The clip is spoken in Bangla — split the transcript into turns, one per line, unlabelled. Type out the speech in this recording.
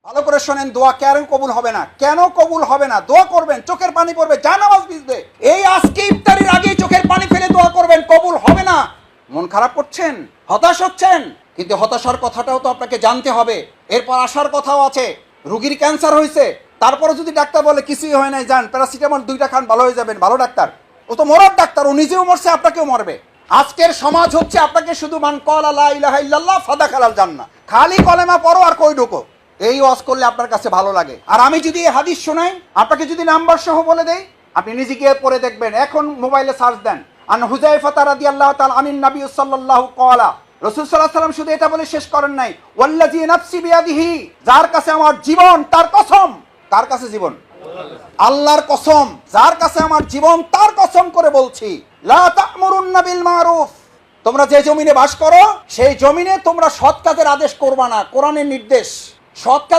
ভালো করে শোনেন, দোয়া কেন কবুল হবে না? কেন কবুল হবে না? দোয়া করবেন, চোখের পানি পড়বে, জানামাজ ভিজবে, এই আজকে ইফতারির আগেই চোখের পানি ফেলে দোয়া করবেন, কবুল হবে না। মন খারাপ করছেন, হতাশ হচ্ছেন, কিন্তু হতাশার কথাটাও তো আপনাকে জানতে হবে। এরপর আসার কথাও আছে। রুগীর ক্যান্সার হয়েছে, তারপরে যদি ডাক্তার বলে কিছুই হয় নাই, যান প্যারাসিটামল 2টা খান, ভালো হয়ে যাবেন, ভালো ডাক্তার? ও তো মরার ডাক্তার, ও নিজেও মরছে, আপনাকেও মরবে। আজকের সমাজ হচ্ছে আপনাকে শুধু মান ক্বালা লা ইলাহা ইল্লাল্লাহ ফাদাখালাল জান্নাহ, খালি কলেমা পড়ো আর কই ঢোকো, এই ওয়াজ করলে আপনার কাছে ভালো লাগে। আর আমি যদি এই হাদিস শোনাই, আপনাকে যদি নাম্বার সহ বলে দেই, আপনি নিজে গিয়ে পড়ে দেখবেন। এখন মোবাইলে সার্চ দেন, আন হুযায়ফা রাদিয়াল্লাহু তাআলা আনিন নবী সাল্লাল্লাহু ক্বালা, রাসূল সাল্লাল্লাহু আলাইহি ওয়াসাল্লাম শুধু এটা বলে শেষ করেন নাই, ওয়াল্লাযী নাফসি বিয়াদিহি, যার কাছে আমার জীবন তার কসম। কার কাছে জীবন? আল্লাহর কসম, যার কাছে আমার জীবন তার কসম করে বলছি, লা তা'মুরুন্না বিল মারুফ, তোমরা যে জমিনে বাস করো সেই জমিনে তোমরা সৎ কাজের আদেশ করবা না। কোরআনের নির্দেশ, সৎ কাজ